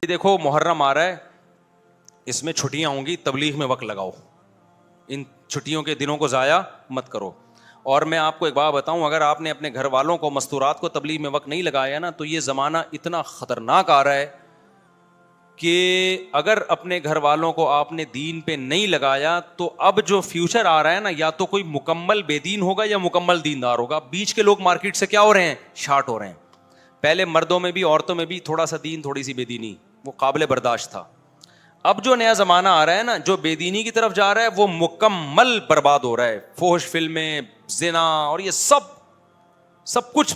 دیکھو محرم آ رہا ہے, اس میں چھٹیاں ہوں گی, تبلیغ میں وقت لگاؤ, ان چھٹیوں کے دنوں کو ضائع مت کرو. اور میں آپ کو ایک بات بتاؤں, اگر آپ نے اپنے گھر والوں کو مستورات کو تبلیغ میں وقت نہیں لگایا نا, تو یہ زمانہ اتنا خطرناک آ رہا ہے کہ اگر اپنے گھر والوں کو آپ نے دین پہ نہیں لگایا تو اب جو فیوچر آ رہا ہے نا, یا تو کوئی مکمل بے دین ہوگا یا مکمل دیندار ہوگا. بیچ کے لوگ مارکیٹ سے کیا ہو رہے ہیں, شارٹ ہو رہے ہیں. پہلے مردوں میں بھی عورتوں میں بھی تھوڑا سا دین تھوڑی سی بے دینی وہ قابل برداشت تھا. اب جو نیا زمانہ آ رہا ہے نا, جو بے دینی کی طرف جا رہا ہے وہ مکمل برباد ہو رہا ہے. فحش فلمیں, زنا اور یہ سب کچھ,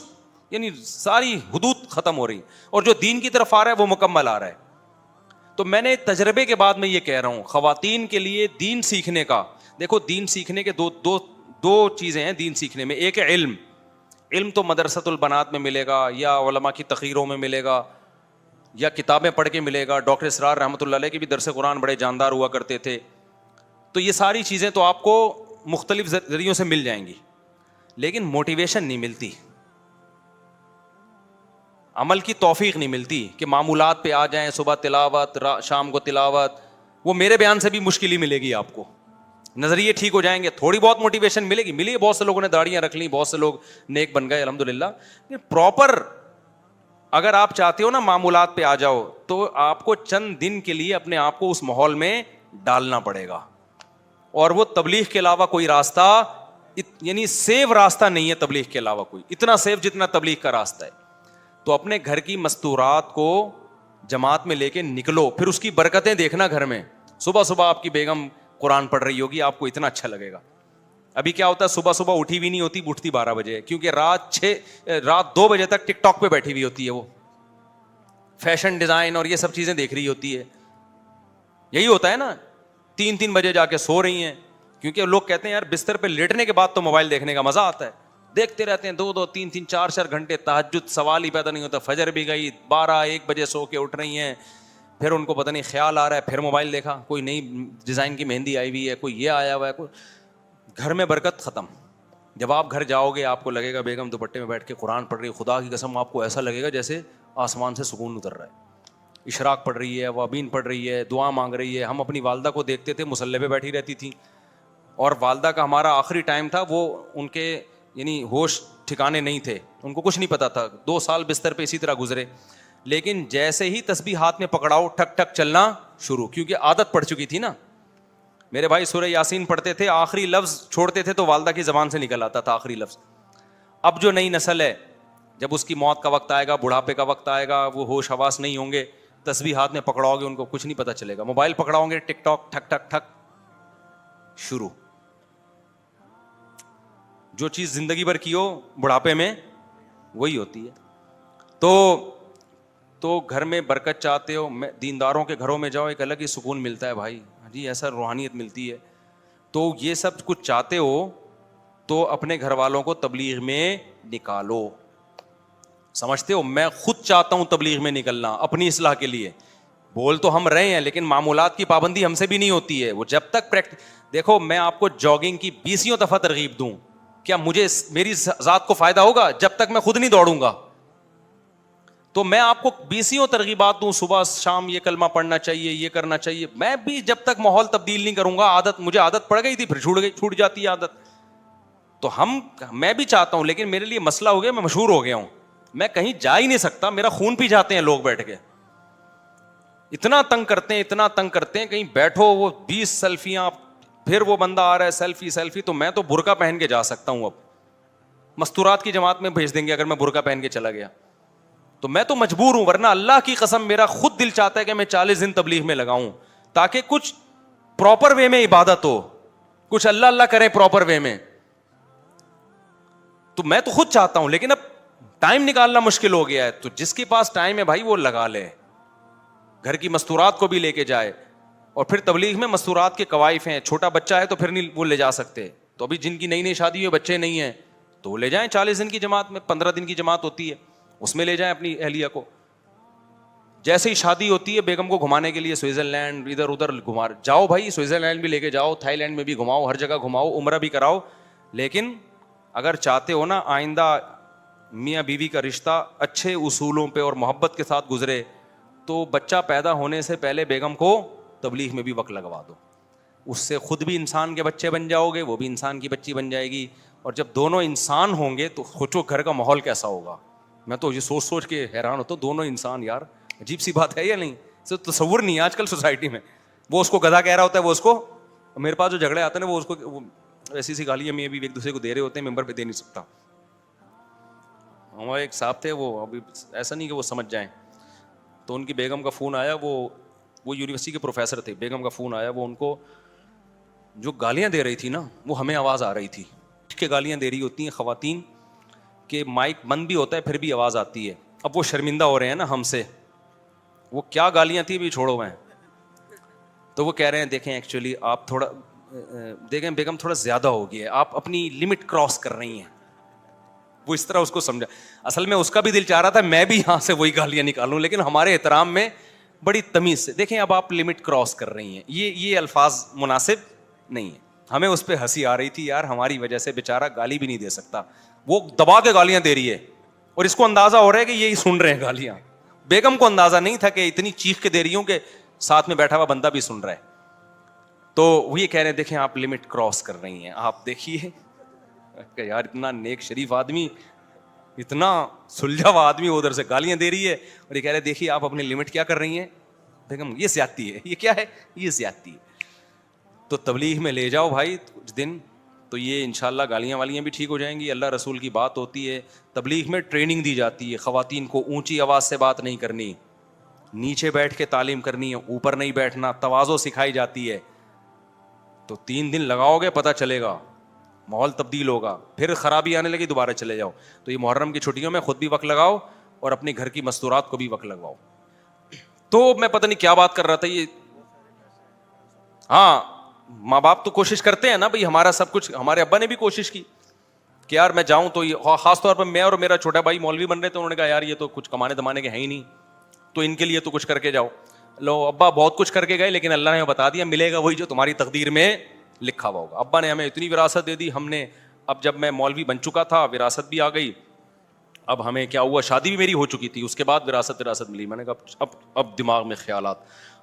یعنی ساری حدود ختم ہو رہی, اور جو دین کی طرف آ رہا ہے وہ مکمل آ رہا ہے. تو میں نے تجربے کے بعد میں یہ کہہ رہا ہوں, خواتین کے لیے دین سیکھنے کا, دیکھو دین سیکھنے کے دو چیزیں ہیں دین سیکھنے میں. ایک ہے علم. علم تو مدرسۃ البنات میں ملے گا, یا علماء کی تقریروں میں ملے گا, یا کتابیں پڑھ کے ملے گا. ڈاکٹر اسرار رحمۃ اللہ علیہ کے بھی درس قرآن بڑے جاندار ہوا کرتے تھے. تو یہ ساری چیزیں تو آپ کو مختلف ذریعوں سے مل جائیں گی, لیکن موٹیویشن نہیں ملتی, عمل کی توفیق نہیں ملتی کہ معمولات پہ آ جائیں, صبح تلاوت, شام کو تلاوت. وہ میرے بیان سے بھی مشکل ہی ملے گی آپ کو. نظریے ٹھیک ہو جائیں گے, تھوڑی بہت موٹیویشن ملے گی, ملی ہے, بہت سے لوگوں نے داڑیاں رکھ لیں, بہت سے لوگ نیک بن گئے الحمدللہ. پراپر اگر آپ چاہتے ہو نا معمولات پہ آ جاؤ, تو آپ کو چند دن کے لیے اپنے آپ کو اس ماحول میں ڈالنا پڑے گا. اور وہ تبلیغ کے علاوہ کوئی راستہ, یعنی سیف راستہ نہیں ہے تبلیغ کے علاوہ کوئی, اتنا سیف جتنا تبلیغ کا راستہ ہے. تو اپنے گھر کی مستورات کو جماعت میں لے کے نکلو, پھر اس کی برکتیں دیکھنا گھر میں. صبح صبح آپ کی بیگم قرآن پڑھ رہی ہوگی, آپ کو اتنا اچھا لگے گا. ابھی کیا ہوتا ہے, صبح صبح اٹھی بھی نہیں ہوتی, اٹھتی 12 بجے, کیونکہ رات 2 بجے تک ٹک ٹاک پہ بیٹھی ہوئی ہوتی ہے, وہ فیشن ڈیزائن اور یہ سب چیزیں دیکھ رہی ہوتی ہے. یہی ہوتا ہے نا, 3 بجے جا کے سو رہی ہیں, کیونکہ لوگ کہتے ہیں یار بستر پہ لیٹنے کے بعد تو موبائل دیکھنے کا مزہ آتا ہے. دیکھتے رہتے ہیں 2 3 4 گھنٹے, تہجد سوال ہی پیدا نہیں ہوتا. فجر بھی گئی, 12-1 بجے سو کے اٹھ رہی ہیں, پھر ان کو پتہ نہیں خیال آ رہا ہے, پھر موبائل دیکھا, کوئی نئی ڈیزائن کی مہندی آئی ہوئی ہے, کوئی یہ آیا ہوا ہے, کوئی. گھر میں برکت ختم. جب آپ گھر جاؤ گے آپ کو لگے گا بیگم دوپٹے میں بیٹھ کے قرآن پڑھ رہی ہے, خدا کی قسم آپ کو ایسا لگے گا جیسے آسمان سے سکون اتر رہا ہے. اشراق پڑھ رہی ہے, وابین پڑھ رہی ہے, دعا مانگ رہی ہے. ہم اپنی والدہ کو دیکھتے تھے مصلی پہ بیٹھی رہتی تھیں, اور والدہ کا ہمارا آخری ٹائم تھا, وہ ان کے یعنی ہوش ٹھکانے نہیں تھے, ان کو کچھ نہیں پتا تھا. 2 سال بستر پہ اسی طرح گزرے, لیکن جیسے ہی تسبیح ہاتھ میں پکڑاؤ ٹھک ٹھک چلنا شروع, کیونکہ عادت پڑ چکی تھی نا. میرے بھائی سورہ یاسین پڑھتے تھے, آخری لفظ چھوڑتے تھے تو والدہ کی زبان سے نکل آتا تھا آخری لفظ. اب جو نئی نسل ہے, جب اس کی موت کا وقت آئے گا, بڑھاپے کا وقت آئے گا, وہ ہوش حواس نہیں ہوں گے, تسبیح ہاتھ میں پکڑاؤ گے ان کو کچھ نہیں پتا چلے گا. موبائل پکڑاؤ گے, ٹک ٹاک ٹھک ٹھک ٹھک شروع. جو چیز زندگی بھر کی ہو بڑھاپے میں وہی ہوتی ہے. تو گھر میں برکت چاہتے ہو, دینداروں کے گھروں میں جاؤ, ایک الگ ہی سکون ملتا ہے بھائی جی, ایسا روحانیت ملتی ہے. تو یہ سب کچھ چاہتے ہو تو اپنے گھر والوں کو تبلیغ میں نکالو. سمجھتے ہو, میں خود چاہتا ہوں تبلیغ میں نکلنا اپنی اصلاح کے لیے. بول تو ہم رہے ہیں, لیکن معمولات کی پابندی ہم سے بھی نہیں ہوتی ہے. وہ جب تک دیکھو, میں آپ کو جاگنگ کی 20 دفعہ ترغیب دوں, کیا مجھے میری ذات کو فائدہ ہوگا جب تک میں خود نہیں دوڑوں گا؟ تو میں آپ کو 20 ترغیبات دوں, صبح شام یہ کلمہ پڑھنا چاہیے, یہ کرنا چاہیے, میں بھی جب تک ماحول تبدیل نہیں کروں گا, مجھے عادت پڑ گئی تھی, پھر چھوٹ جاتی ہے عادت. تو میں بھی چاہتا ہوں, لیکن میرے لیے مسئلہ ہو گیا, میں مشہور ہو گیا ہوں, میں کہیں جا ہی نہیں سکتا, میرا خون پی جاتے ہیں لوگ بیٹھ کے, اتنا تنگ کرتے ہیں کہیں بیٹھو, وہ 20 سیلفیاں, پھر وہ بندہ آ رہا ہے سیلفی. تو میں تو برقع پہن کے جا سکتا ہوں, اب مستورات کی جماعت میں بھیج دیں گے اگر میں برقع پہن کے چلا گیا, تو میں تو مجبور ہوں. ورنہ اللہ کی قسم میرا خود دل چاہتا ہے کہ میں 40 دن تبلیغ میں لگاؤں, تاکہ کچھ پراپر وے میں عبادت ہو, کچھ اللہ اللہ کرے پراپر وے میں. تو میں تو خود چاہتا ہوں, لیکن اب ٹائم نکالنا مشکل ہو گیا ہے. تو جس کے پاس ٹائم ہے بھائی وہ لگا لے, گھر کی مستورات کو بھی لے کے جائے. اور پھر تبلیغ میں مستورات کے قوائف ہیں, چھوٹا بچہ ہے تو پھر نہیں وہ لے جا سکتے. تو ابھی جن کی نئی شادی ہوئی, بچے نہیں ہیں, تو وہ لے جائیں 40 دن کی جماعت میں, 15 دن کی جماعت ہوتی ہے, اس میں لے جائیں اپنی اہلیہ کو. جیسے ہی شادی ہوتی ہے بیگم کو گھمانے کے لیے سوئٹزرلینڈ ادھر ادھر گھما جاؤ بھائی, سوئٹزرلینڈ بھی لے کے جاؤ, تھائی لینڈ میں بھی گھماؤ, ہر جگہ گھماؤ, عمرہ بھی کراؤ. لیکن اگر چاہتے ہو نا آئندہ میاں بیوی کا رشتہ اچھے اصولوں پہ اور محبت کے ساتھ گزرے, تو بچہ پیدا ہونے سے پہلے بیگم کو تبلیغ میں بھی وقت لگوا دو, اس سے خود بھی انسان کے بچے بن جاؤ گے, وہ بھی انسان کی بچی بن جائے گی, اور جب دونوں انسان ہوں گے تو سوچو گھر کا ماحول کیسا ہوگا. میں تو یہ سوچ کے حیران ہوتا ہوں, دونوں انسان, یار عجیب سی بات ہے یا نہیں؟ تصور نہیں ہے آج کل سوسائٹی میں. وہ اس کو گدھا کہہ رہا ہوتا ہے, وہ اس کو, میرے پاس جو جھگڑے آتے ہیں نا وہ اس کو ایسی سی گالیاں میں بھی ایک دوسرے کو دے رہے ہوتے ہیں, ممبر پہ دے نہیں سکتا. ہمارے ایک صاحب تھے, وہ ابھی ایسا نہیں کہ وہ سمجھ جائیں, تو ان کی بیگم کا فون آیا, وہ یونیورسٹی کے پروفیسر تھے, بیگم کا فون آیا, وہ ان کو جو گالیاں دے رہی تھی نا وہ ہمیں آواز آ رہی تھی کہ گالیاں دے رہی ہوتی ہیں خواتین کہ مائک بند بھی ہوتا ہے پھر بھی آواز آتی ہے. اب وہ شرمندہ ہو رہے ہیں نا ہم سے, وہ کیا گالیاں تھیں بھی چھوڑو میں. تو وہ کہہ رہے ہیں دیکھیں ایکچولی آپ تھوڑا دیکھیں بیگم تھوڑا زیادہ ہو گیا ہے, آپ اپنی لمٹ کراس کر رہی ہیں. وہ اس طرح اس کو سمجھا. اصل میں اس کا بھی دل چاہ رہا تھا میں بھی یہاں سے وہی گالیاں نکالوں, لیکن ہمارے احترام میں بڑی تمیز سے, دیکھیں اب آپ لمٹ کراس کر رہی ہیں, یہ الفاظ مناسب نہیں ہے. ہمیں اس پہ ہنسی آ رہی تھی, یار ہماری وجہ سے بیچارہ گالی بھی نہیں دے سکتا, وہ دبا کے گالیاں دے رہی ہے, اور اس کو اندازہ ہو رہا ہے کہ یہی سن رہے ہیں گالیاں. بیگم کو اندازہ نہیں تھا کہ اتنی چیخ کے دے رہی ہوں کہ ساتھ میں بیٹھا ہوا بندہ بھی سن رہا ہے. تو وہ یہ کہہ رہے ہیں دیکھیں آپ لمٹ کراس کر رہی ہیں, آپ دیکھیے کہ یار اتنا نیک شریف آدمی, اتنا سلجھا ہوا آدمی ادھر سے گالیاں دے رہی ہے, اور یہ کہہ رہے دیکھیے آپ اپنی لمٹ کیا کر رہی ہیں. بیگم یہ زیادتی ہے, یہ کیا ہے, یہ زیادتی ہے. تو تبلیغ میں لے جاؤ بھائی کچھ دن, تو یہ انشاءاللہ گالیاں والیاں بھی ٹھیک ہو جائیں گی. اللہ رسول کی بات ہوتی ہے, تبلیغ میں ٹریننگ دی جاتی ہے, خواتین کو اونچی آواز سے بات نہیں کرنی, نیچے بیٹھ کے تعلیم کرنی ہے, اوپر نہیں بیٹھنا, تواضع سکھائی جاتی ہے. تو 3 دن لگاؤ گے پتہ چلے گا, ماحول تبدیل ہوگا. پھر خرابی آنے لگی دوبارہ چلے جاؤ. تو یہ محرم کی چھٹیوں میں خود بھی وقت لگاؤ اور اپنے گھر کی مستورات کو بھی وقت لگواؤ. تو میں پتہ نہیں کیا بات کر رہا تھا یہ, ہاں ماں باپ تو کوشش کرتے ہیں نا بھائی, ہمارا سب کچھ, ہمارے ابا نے بھی کوشش کی کہ یار میں جاؤں, تو یہ خاص طور پر میں اور میرا چھوٹا بھائی مولوی بن رہے تھے, انہوں نے کہا یار یہ تو کچھ کمانے دمانے کے ہیں ہی نہیں, تو ان کے لیے تو کچھ کر کے جاؤ. لو ابا بہت کچھ کر کے گئے, لیکن اللہ نے بتا دیا ملے گا وہی جو تمہاری تقدیر میں لکھا ہوا ہوگا. ابا نے ہمیں اتنی وراثت دے دی, ہم نے اب جب میں مولوی بن چکا تھا وراثت بھی آ گئی, اب ہمیں کیا ہوا, شادی بھی میری ہو چکی تھی, اس کے بعد وراثت ملی. میں نے کہا اب دماغ میں خیالات,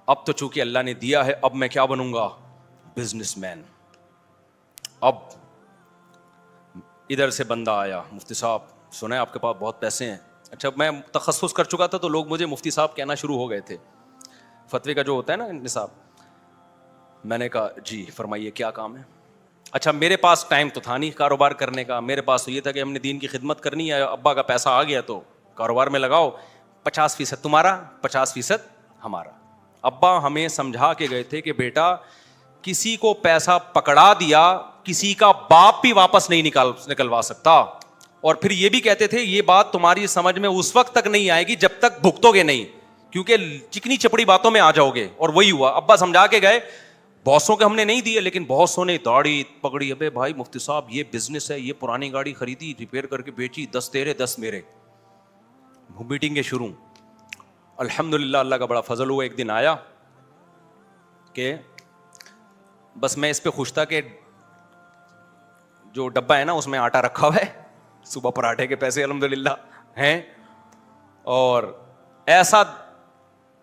اب تو چونکہ اللہ نے دیا ہے, اب میں کیا بنوں گا, بزنس مین. اب ادھر سے بندہ آیا, مفتی صاحب سنا ہے آپ کے پاس بہت پیسے ہیں. اچھا میں تخصص کر چکا تھا تو لوگ مجھے مفتی صاحب کہنا شروع ہو گئے تھے, فتوی کا جو ہوتا ہے نا نصاب. میں نے کہا جی فرمائیے کیا کام ہے. اچھا میرے پاس ٹائم تو تھا نہیں کاروبار کرنے کا, میرے پاس تو یہ تھا کہ ہم نے دین کی خدمت کرنی ہے, ابا کا پیسہ آ گیا تو کاروبار میں لگاؤ, 50% تمہارا 50% ہمارا. ابا ہمیں سمجھا کے گئے تھے کہ بیٹا کسی کو پیسہ پکڑا دیا کسی کا باپ بھی واپس نہیں نکلوا سکتا, اور پھر یہ بھی کہتے تھے یہ بات تمہاری سمجھ میں اس وقت تک نہیں آئے گی جب تک بھگتو گے نہیں, کیونکہ چکنی چپڑی باتوں میں آ جاؤ گے. اور وہی ہوا, ابا سمجھا کے گئے, بہتوں کے ہم نے نہیں دیے, لیکن بہتوں نے داڑھی پکڑی, ابے بھائی مفتی صاحب یہ بزنس ہے, یہ پرانی گاڑی خریدی ریپیئر کر کے بیچی, 10 تیرے 10 میرے, میٹنگیں شروع. الحمدللہ اللہ کا بڑا فضل ہوا, ایک دن آیا کہ بس میں اس پہ خوش تھا کہ جو ڈبہ ہے نا اس میں آٹا رکھا ہوا ہے, صبح پراٹھے کے پیسے الحمدللہ ہیں, اور ایسا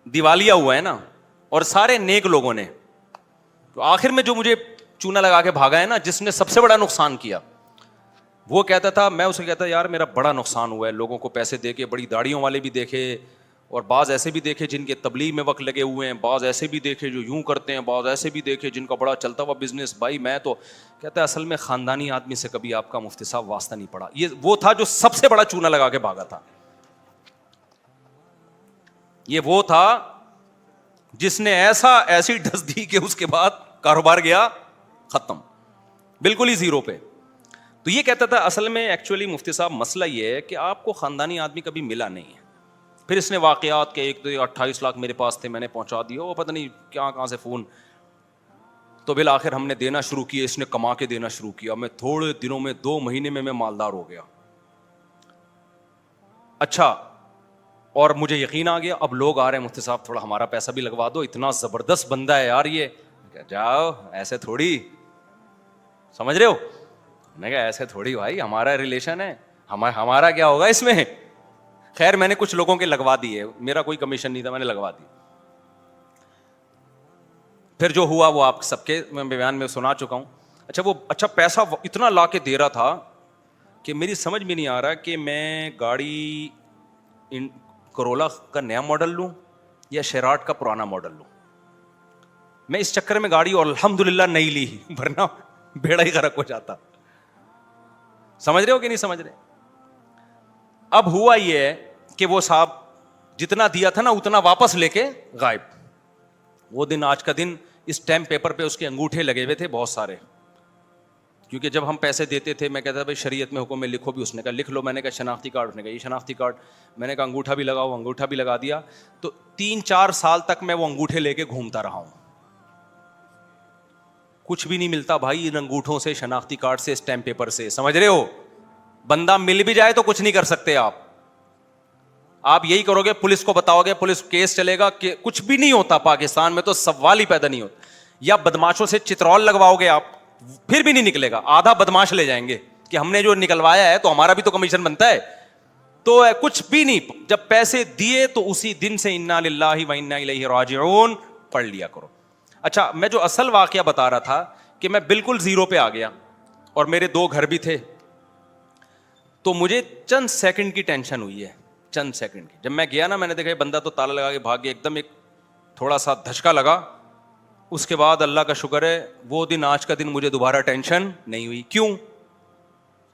دیوالیہ ہوا ہے نا, اور سارے نیک لوگوں نے. تو آخر میں جو مجھے چونا لگا کے بھاگا ہے نا, جس نے سب سے بڑا نقصان کیا, وہ کہتا تھا, میں اسے کہتا یار میرا بڑا نقصان ہوا ہے, لوگوں کو پیسے دے کے, بڑی داڑھیوں والے بھی دیکھے, اور بعض ایسے بھی دیکھے جن کے تبلیغ میں وقت لگے ہوئے ہیں, بعض ایسے بھی دیکھے جو یوں کرتے ہیں, بعض ایسے بھی دیکھے جن کا بڑا چلتا ہوا بزنس. بھائی میں تو کہتا ہے اصل میں خاندانی آدمی سے کبھی آپ کا مفتی صاحب واسطہ نہیں پڑا. یہ وہ تھا جو سب سے بڑا چونا لگا کے بھاگا تھا, یہ وہ تھا جس نے ایسی ڈس دی کہ اس کے بعد کاروبار گیا ختم, بالکل ہی زیرو پہ. تو یہ کہتا تھا اصل میں ایکچولی مفتی صاحب مسئلہ یہ ہے کہ آپ کو خاندانی آدمی کبھی ملا نہیں ہے. پھر اس نے واقعات کے 28 لاکھ میرے پاس تھے, میں نے پہنچا دیا, وہ پتہ نہیں کہاں سے فون. تو بالآخر ہم نے دینا شروع کیا, اس نے کما کے دینا شروع کیا, میں تھوڑے دنوں میں 2 مہینے میں مالدار ہو گیا. اچھا, اور مجھے یقین آ گیا اب لوگ آ رہے ہیں مفتی صاحب تھوڑا ہمارا پیسہ بھی لگوا دو, اتنا زبردست بندہ ہے یار یہ. جاؤ ایسے تھوڑی, سمجھ رہے ہو, میں کہا ایسے تھوڑی بھائی, ہمارا ریلیشن ہے, ہمارا کیا ہوگا اس میں, خیر میں نے کچھ لوگوں کے لگوا دیے, میرا کوئی کمیشن نہیں تھا, میں نے لگوا دی. پھر جو ہوا وہ آپ سب کے میں بیان میں سنا چکا ہوں. اچھا پیسہ اتنا لا کے دے رہا تھا کہ میری سمجھ میں نہیں آ رہا کہ میں گاڑی کرولا کا نیا ماڈل لوں یا شیراٹ کا پرانا ماڈل لوں. میں اس چکر میں گاڑی اور الحمدللہ نہیں لی, ورنہ بیڑا ہی غرق ہو جاتا. سمجھ رہے ہو کہ نہیں سمجھ رہے؟ اب ہوا یہ ہے کہ وہ صاحب جتنا دیا تھا نا اتنا واپس لے کے غائب. وہ دن آج کا دن اس اسٹیمپ پیپر پہ اس کے انگوٹھے لگے ہوئے تھے بہت سارے, کیونکہ جب ہم پیسے دیتے تھے میں کہتا بھائی شریعت میں حکم میں لکھو بھی, اس نے کہا لکھ لو, میں نے کہا شناختی کارڈ, اس نے کہا یہ شناختی کارڈ, میں نے کہا انگوٹھا بھی لگاؤ, انگوٹھا بھی لگا دیا. تو 3-4 سال تک میں وہ انگوٹھے لے کے گھومتا رہا ہوں, کچھ بھی نہیں ملتا بھائی ان انگوٹھوں سے, شناختی کارڈ سے, اسٹیمپ پیپر سے. سمجھ رہے ہو؟ بندہ مل بھی جائے تو کچھ نہیں کر سکتے آپ یہی کرو گے, پولیس کو بتاؤ گے, پولیس کیس چلے گا, کہ کچھ بھی نہیں ہوتا پاکستان میں, تو سوال ہی پیدا نہیں ہوتا. یا بدماشوں سے چترول لگواؤ گے آپ, پھر بھی نہیں نکلے گا, آدھا بدماش لے جائیں گے کہ ہم نے جو نکلوایا ہے تو ہمارا بھی تو کمیشن بنتا ہے. تو کچھ بھی نہیں, جب پیسے دیے تو اسی دن سے انا للہ و انا الیہ راجعون پڑھ لیا کرو. اچھا میں جو اصل واقعہ بتا رہا تھا کہ میں بالکل زیرو پہ آ گیا اور میرے 2 گھر بھی تھے, تو مجھے چند سیکنڈ کی ٹینشن ہوئی ہے, چند سیکنڈ کی. جب میں گیا نا, میں نے دیکھا بندہ تو تالا لگا کے بھاگ گیا, ایک دم ایک تھوڑا سا دھچکا لگا. اس کے بعد اللہ کا شکر ہے وہ دن آج کا دن مجھے دوبارہ ٹینشن نہیں ہوئی. کیوں؟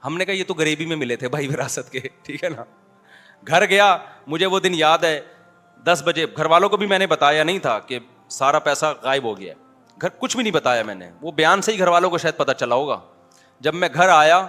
ہم نے کہا یہ تو غریبی میں ملے تھے بھائی وراثت کے, ٹھیک ہے نا. گھر گیا, مجھے وہ دن یاد ہے 10 بجے, گھر والوں کو بھی میں نے بتایا نہیں تھا کہ سارا پیسہ غائب ہو گیا, گھر کچھ بھی نہیں بتایا میں نے, وہ بیان سے ہی گھر والوں کو شاید پتہ چلا ہوگا. جب میں گھر آیا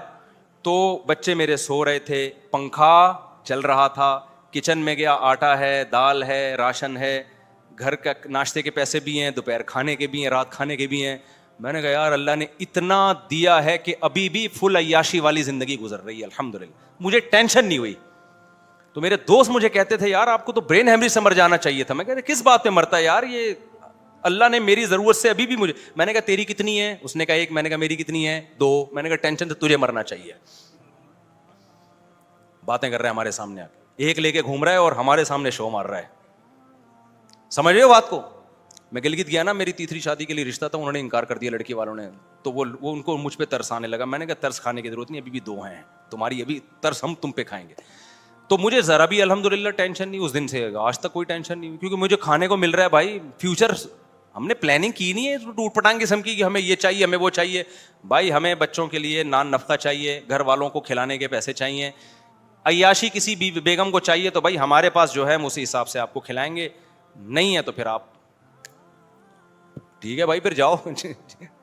تو بچے میرے سو رہے تھے, پنکھا چل رہا تھا, کچن میں گیا, آٹا ہے, دال ہے, راشن ہے, گھر کا ناشتے کے پیسے بھی ہیں, دوپہر کھانے کے بھی ہیں, رات کھانے کے بھی ہیں. میں نے کہا یار اللہ نے اتنا دیا ہے کہ ابھی بھی فل عیاشی والی زندگی گزر رہی ہے الحمدللہ, مجھے ٹینشن نہیں ہوئی. تو میرے دوست مجھے کہتے تھے یار آپ کو تو برین ہیمریج سے مر جانا چاہیے تھا. میں کہہ رہا کس بات پہ مرتا ہے یار, یہ اللہ نے میری ضرورت سے ابھی بھی مجھے. میں نے کہا تیری کتنی ہے؟ اس نے کہا 1. میں نے کہا میری کتنی ہے؟ 2. میں نے کہا ٹینشن تو تجھے مرنا چاہیے. باتیں کر رہے ہیں ہمارے سامنے آ کے, 1 لے کے گھوم رہا ہے اور ہمارے سامنے شو مار رہا ہے. سمجھ رہے ہو بات کو؟ میں گلگت گیا نا, میری تیسری شادی کے لیے رشتہ تھا, انہوں نے انکار کر دیا لڑکی والوں نے, تو وہ ان کو مجھ پہ ترس آنے لگا. میں نے کہا ترس کھانے کی ضرورت نہیں, ابھی بھی 2 ہیں تمہاری, ابھی ترس ہم تم پہ کھائیں گے. تو مجھے ذرا بھی الحمدللہ ٹینشن نہیں, اس دن سے آج تک کوئی ٹینشن نہیں, کیونکہ مجھے کھانے کو مل رہا ہے بھائی. فیوچر ہم نے پلاننگ کی نہیں ہے ٹوٹ پٹانگ قسم کی کہ ہمیں یہ چاہیے ہمیں وہ چاہیے. بھائی ہمیں بچوں کے لیے نان نفقہ چاہیے, گھر والوں کو کھلانے کے پیسے چاہیے, عیاشی کسی بھی بیگم کو چاہیے تو بھائی ہمارے پاس جو ہے ہم اسی حساب سے آپ کو کھلائیں گے, نہیں ہے تو پھر آپ ٹھیک ہے بھائی پھر جاؤ.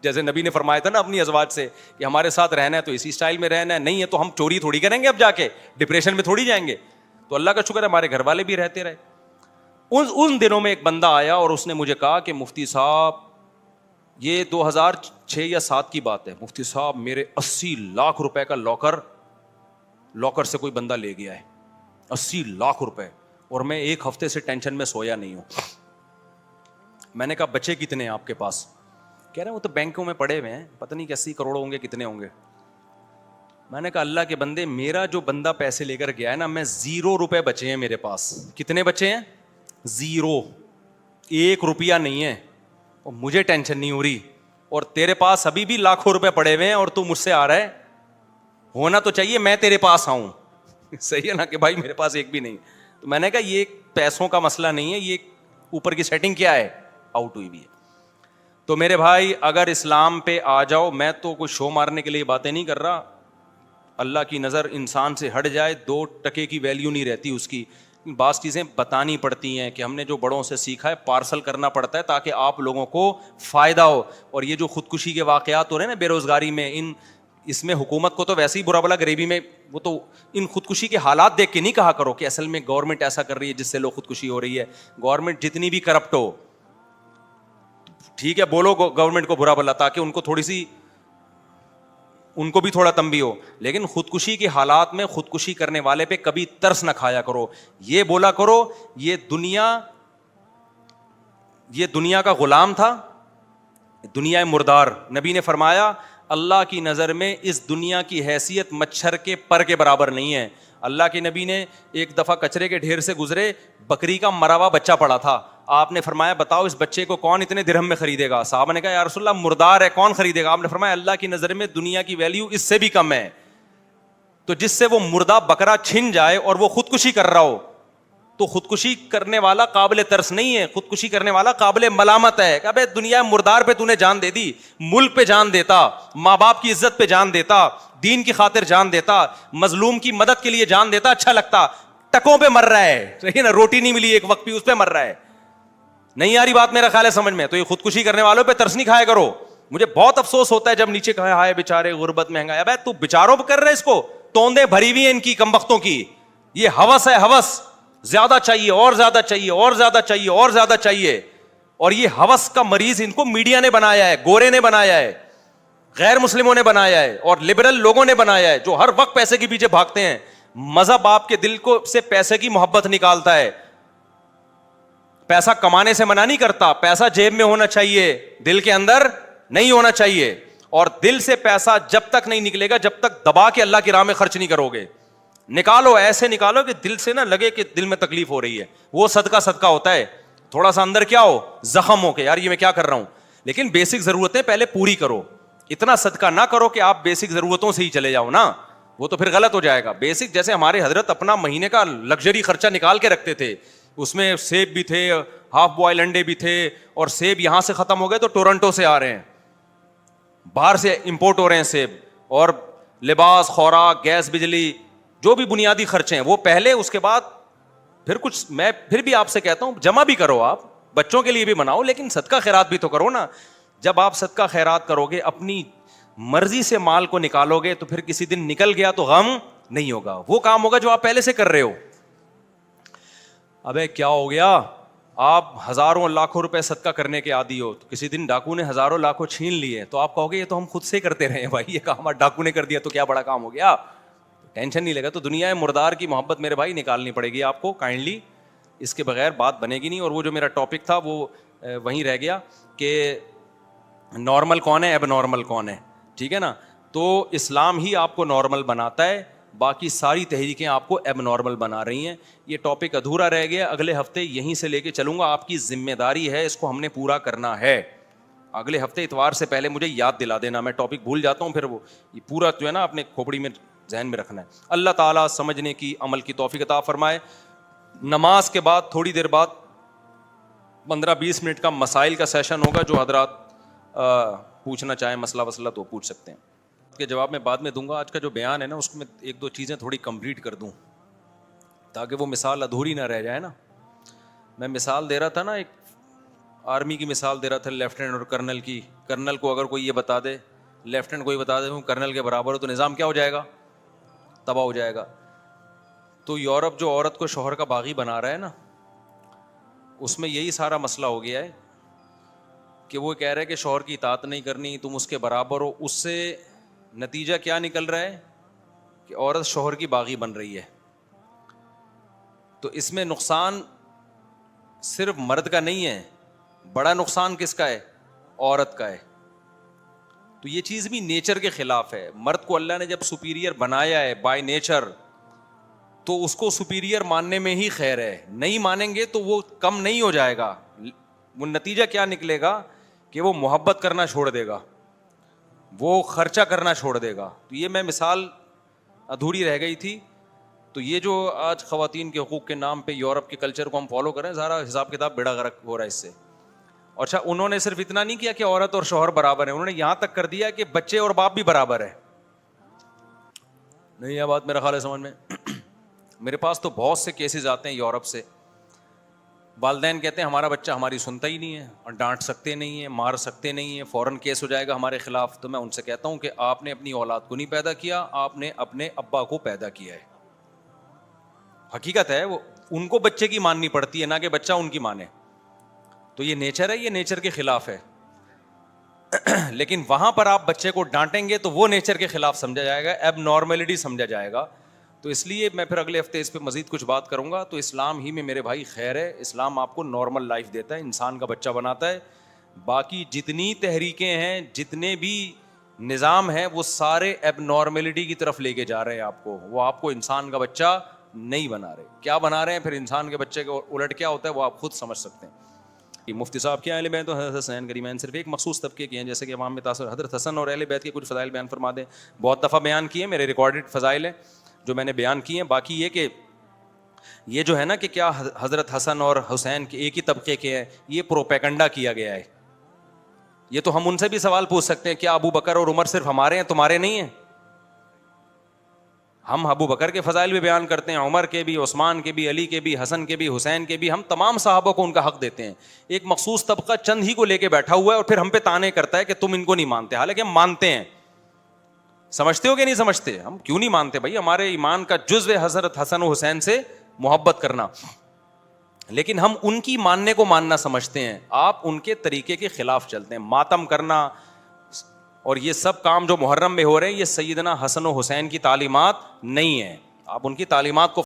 جیسے نبی نے فرمایا تھا نا اپنی ازواج سے کہ ہمارے ساتھ رہنا ہے تو اسی اسٹائل میں رہنا ہے, نہیں ہے تو ہم چوری تھوڑی کریں گے, اب جا کے ڈپریشن میں تھوڑی جائیں گے. تو اللہ کا شکر ہے ہمارے گھر والے بھی رہتے رہے. ان دنوں میں ایک بندہ آیا اور اس نے مجھے کہا کہ مفتی صاحب, یہ 2006 یا 7 کی بات ہے, مفتی صاحب میرے 80 لاکھ روپے کا لاکر سے کوئی بندہ لے گیا ہے, 80 لاکھ روپے, اور میں 1 ہفتے سے ٹینشن میں سویا نہیں ہوں. میں نے کہا بچے کتنے ہیں آپ کے پاس؟ کہہ رہے ہیں وہ تو بینکوں میں پڑے ہوئے ہیں, پتہ نہیں کہ 80 کروڑ ہوں گے, کتنے ہوں گے. میں نے کہا اللہ کے بندے, میرا جو بندہ پیسے لے کر گیا ہے نا, میں 0 روپے بچے ہیں میرے پاس. کتنے بچے ہیں؟ 0, 1 روپیہ نہیں ہے, اور مجھے ٹینشن نہیں ہو رہی, اور تیرے پاس ابھی بھی لاکھوں روپے پڑے ہوئے ہیں اور تو مجھ سے آ رہا ہے. ہونا تو چاہیے میں تیرے پاس آؤں, صحیح ہے نا, کہ بھائی میرے پاس ایک بھی نہیں. تو میں نے کہا یہ پیسوں کا مسئلہ نہیں ہے, یہ اوپر کی سیٹنگ کیا ہے, آؤٹ ہوئی بھی ہے. تو میرے بھائی اگر اسلام پہ آ جاؤ, میں تو کوئی شو مارنے کے لیے باتیں نہیں کر رہا, اللہ کی نظر انسان سے ہٹ جائے 2 ٹکے کی ویلیو نہیں رہتی اس کی. بعض چیزیں بتانی پڑتی ہیں کہ ہم نے جو بڑوں سے سیکھا ہے پارسل کرنا پڑتا ہے تاکہ آپ لوگوں کو فائدہ ہو. اور یہ جو خودکشی کے واقعات ہو رہے ہیں نا بے روزگاری میں, اس میں حکومت کو تو ویسے ہی برا بلا, غریبی میں وہ تو ان خودکشی کے حالات دیکھ کے نہیں کہا کرو کہ اصل میں گورنمنٹ ایسا کر رہی ہے جس سے لوگ خودکشی ہو رہی ہے. گورنمنٹ جتنی بھی کرپٹ ہو, ٹھیک ہے بولو گورنمنٹ کو برا بلا تاکہ ان کو تھوڑی سی, ان کو بھی تھوڑا تنبیہ ہو, لیکن خودکشی کے حالات میں خودکشی کرنے والے پہ کبھی ترس نہ کھایا کرو. یہ بولا کرو یہ دنیا کا غلام تھا, دنیا مردار. نبی نے فرمایا اللہ کی نظر میں اس دنیا کی حیثیت مچھر کے پر کے برابر نہیں ہے. اللہ کے نبی نے ایک دفعہ کچرے کے ڈھیر سے گزرے, بکری کا مرا ہوا بچہ پڑا تھا. آپ نے فرمایا بتاؤ اس بچے کو کون اتنے درہم میں خریدے گا؟ صحابہ نے کہا یا رسول اللہ مردار ہے, کون خریدے گا؟ آپ نے فرمایا اللہ کی نظر میں دنیا کی ویلیو اس سے بھی کم ہے. تو جس سے وہ مردہ بکرا چھن جائے اور وہ خودکشی کر رہا ہو, تو خودکشی کرنے والا قابل ترس نہیں ہے, خودکشی کرنے والا قابل ملامت ہے. کہ ابے دنیا مردار پہ تو نے جان دے دی, ملک پہ جان دیتا, ماں باپ کی عزت پہ جان دیتا, دین کی خاطر جان دیتا, مظلوم کی مدد کے لیے جان دیتا, اچھا لگتا. ٹکوں پہ مر رہا ہے, صحیح نا, روٹی نہیں ملی ایک وقت بھی, اس پہ مر رہا ہے. نہیں آ رہی بات میرا خیال ہے سمجھ میں؟ تو یہ خودکشی کرنے والوں پہ ترس نہیں کھایا کرو. مجھے بہت افسوس ہوتا ہے جب نیچے کہا ہائے بیچارے غربت مہنگا ہے. ابے تو بیچاروں پہ کر رہے اس کو, توندے بھری ہوئی ہیں ان کی کمبختوں کی. یہ ہوس ہے, ہوس, زیادہ چاہیے اور زیادہ چاہیے اور زیادہ چاہیے اور زیادہ چاہیے. اور یہ ہوس کا مریض ان کو میڈیا نے بنایا ہے, گورے نے بنایا ہے, غیر مسلموں نے بنایا ہے, اور لبرل لوگوں نے بنایا ہے جو ہر وقت پیسے کے پیچھے بھاگتے ہیں. مذہب آپ کے دل کو سے پیسے کی محبت نکالتا ہے. پیسہ کمانے سے منع نہیں کرتا, پیسہ جیب میں ہونا چاہیے, دل کے اندر نہیں ہونا چاہیے. اور دل سے پیسہ جب تک نہیں نکلے گا جب تک دبا کے اللہ کی راہ میں خرچ نہیں کرو گے. نکالو, ایسے نکالو کہ دل سے نہ لگے کہ دل میں تکلیف ہو رہی ہے. وہ صدقہ ہوتا ہے, تھوڑا سا اندر کیا ہو, زخم ہو کے یار یہ میں کیا کر رہا ہوں. لیکن بیسک ضرورتیں پہلے پوری کرو. اتنا صدقہ نہ کرو کہ آپ بیسک ضرورتوں سے ہی چلے جاؤ نا, وہ تو پھر غلط ہو جائے گا. بیسک جیسے ہمارے حضرت اپنا مہینے کا لگژری خرچہ نکال کے رکھتے تھے, اس میں سیب بھی تھے, ہاف بوائل انڈے بھی تھے, اور سیب یہاں سے ختم ہو گئے تو ٹورنٹو سے آ رہے ہیں, باہر سے امپورٹ ہو رہے ہیں سیب. اور لباس, خوراک, گیس, بجلی, جو بھی بنیادی خرچے ہیں وہ پہلے, اس کے بعد پھر کچھ. میں پھر بھی آپ سے کہتا ہوں جمع بھی کرو, آپ بچوں کے لیے بھی بناؤ, لیکن صدقہ خیرات بھی تو کرو نا. جب آپ صدقہ خیرات کرو گے, اپنی مرضی سے مال کو نکالو گے, تو پھر کسی دن نکل گیا تو غم نہیں ہوگا. وہ کام ہوگا جو آپ پہلے سے کر رہے ہو. ابے کیا ہو گیا, آپ ہزاروں لاکھوں روپے صدقہ کرنے کے عادی ہو, تو کسی دن ڈاکو نے ہزاروں لاکھوں چھین لیے, تو آپ کہو گے یہ تو ہم خود سے کرتے رہے ہیں بھائی, یہ کام ڈاکو نے کر دیا تو کیا بڑا کام ہو گیا, ٹینشن نہیں لگا. تو دنیا مردار کی محبت میرے بھائی نکالنی پڑے گی آپ کو کائنڈلی, اس کے بغیر بات بنے گی نہیں. اور وہ جو میرا ٹاپک تھا وہ وہیں رہ گیا کہ نارمل کون ہے, ایب نارمل کون ہے, ٹھیک ہے نا. تو اسلام ہی آپ کو نارمل بناتا ہے, باقی ساری تحریکیں آپ کو ایب نارمل بنا رہی ہیں. یہ ٹاپک ادھورا رہ گیا, اگلے ہفتے یہیں سے لے کے چلوں گا. آپ کی ذمہ داری ہے, اس کو ہم نے پورا کرنا ہے. اگلے ہفتے اتوار سے پہلے مجھے یاد دلا دینا, میں ٹاپک بھول جاتا ہوں, پھر وہ یہ پورا جو ہے نا اپنے کھوپڑی میں ذہن میں رکھنا ہے. اللہ تعالیٰ سمجھنے کی, عمل کی توفیق عطا فرمائے. نماز کے بعد تھوڑی دیر بعد 15-20 منٹ کا مسائل کا سیشن ہوگا, جو حضرات پوچھنا چاہیں مسئلہ وسئلہ تو پوچھ سکتے ہیں. کے جواب میں بعد میں دوں گا. آج کا جو بیان ہے نا اس میں ایک دو چیزیں تھوڑی کمپلیٹ کر دوں تاکہ وہ مثال ادھوری نہ رہ جائے نا. میں مثال دے رہا تھا نا, ایک آرمی کی مثال دے رہا تھا, لیفٹیننٹ اور کرنل کی. کرنل کو اگر کوئی یہ بتا دے, لیفٹیننٹ کو یہ بتا دے ہوں کرنل کے برابر ہو, تو نظام کیا ہو جائے گا, تباہ ہو جائے گا. تو یورپ جو عورت کو شوہر کا باغی بنا رہا ہے نا, اس میں یہی سارا مسئلہ ہو گیا ہے کہ وہ کہہ رہے کہ شوہر کی اطاعت نہیں کرنی, تم اس کے برابر ہو. اس سے نتیجہ کیا نکل رہا ہے کہ عورت شوہر کی باغی بن رہی ہے. تو اس میں نقصان صرف مرد کا نہیں ہے, بڑا نقصان کس کا ہے, عورت کا ہے. تو یہ چیز بھی نیچر کے خلاف ہے. مرد کو اللہ نے جب سپیریئر بنایا ہے بائی نیچر, تو اس کو سپیریئر ماننے میں ہی خیر ہے. نہیں مانیں گے تو وہ کم نہیں ہو جائے گا. وہ نتیجہ کیا نکلے گا کہ وہ محبت کرنا چھوڑ دے گا, وہ خرچہ کرنا چھوڑ دے گا. تو یہ میں مثال ادھوری رہ گئی تھی. تو یہ جو آج خواتین کے حقوق کے نام پہ یورپ کے کلچر کو ہم فالو کریں, سارا حساب کتاب بیڑا غرق ہو رہا ہے اس سے. اور اچھا, انہوں نے صرف اتنا نہیں کیا کہ عورت اور شوہر برابر ہیں, انہوں نے یہاں تک کر دیا کہ بچے اور باپ بھی برابر ہیں. نہیں یہ بات میرا خیال ہے سمجھ میں. میرے پاس تو بہت سے کیسز آتے ہیں یورپ سے, والدین کہتے ہیں ہمارا بچہ ہماری سنتا ہی نہیں ہے, اور ڈانٹ سکتے نہیں ہیں, مار سکتے نہیں ہیں, فوراً کیس ہو جائے گا ہمارے خلاف. تو میں ان سے کہتا ہوں کہ آپ نے اپنی اولاد کو نہیں پیدا کیا, آپ نے اپنے ابا کو پیدا کیا ہے. حقیقت ہے, وہ ان کو بچے کی ماننی پڑتی ہے, نہ کہ بچہ ان کی مانے. تو یہ نیچر ہے, یہ نیچر کے خلاف ہے. لیکن وہاں پر آپ بچے کو ڈانٹیں گے تو وہ نیچر کے خلاف سمجھا جائے گا, ایب نارملٹی سمجھا جائے گا. تو اس لیے میں پھر اگلے ہفتے اس پہ مزید کچھ بات کروں گا. تو اسلام ہی میں میرے بھائی خیر ہے. اسلام آپ کو نارمل لائف دیتا ہے, انسان کا بچہ بناتا ہے. باقی جتنی تحریکیں ہیں, جتنے بھی نظام ہے وہ سارے ایب نارملٹی کی طرف لے کے جا رہے ہیں آپ کو. وہ آپ کو انسان کا بچہ نہیں بنا رہے. کیا بنا رہے ہیں پھر انسان کے بچے کو الٹ کیا ہوتا ہے وہ آپ خود سمجھ سکتے ہیں. مفتی صاحب کیا اہل بیت و حضرت حسین کریمین صرف ایک مخصوص طبقے کے ہیں جیسے کہ عوام میں تاثر. حضرت حسن اور اہل بیت کے کچھ فضائل بیان فرما دیں. بہت دفعہ بیان کیے, میرے ریکارڈڈ فضائل ہیں جو میں نے بیان کیے ہیں. باقی یہ کہ یہ جو ہے نا کہ کیا حضرت حسن اور حسین کے ایک ہی طبقے کے ہیں, یہ پروپیگنڈا کیا گیا ہے. یہ تو ہم ان سے بھی سوال پوچھ سکتے ہیں, کیا ابو بکر اور عمر صرف ہمارے ہیں تمہارے نہیں ہیں؟ ہم ابو بکر کے فضائل بھی بیان کرتے ہیں, عمر کے بھی, عثمان کے بھی, علی کے بھی, حسن کے بھی, حسین کے بھی. ہم تمام صحابہ کو ان کا حق دیتے ہیں. ایک مخصوص طبقہ چند ہی کو لے کے بیٹھا ہوا ہے اور پھر ہم پہ تانے کرتا ہے کہ تم ان کو نہیں مانتے, حالانکہ ہم مانتے ہیں. سمجھتے ہو کہ نہیں سمجھتے؟ ہم کیوں نہیں مانتے بھائی؟ ہمارے ایمان کا جزو ہے حضرت حسن و حسین سے محبت کرنا, لیکن ہم ان کی ماننے کو ماننا سمجھتے ہیں. آپ ان کے طریقے کے خلاف چلتے ہیں. ماتم کرنا اور یہ سب کام جو محرم میں ہو رہے ہیں یہ سیدنا حسن و حسین کی تعلیمات نہیں ہیں. آپ ان کی تعلیمات کو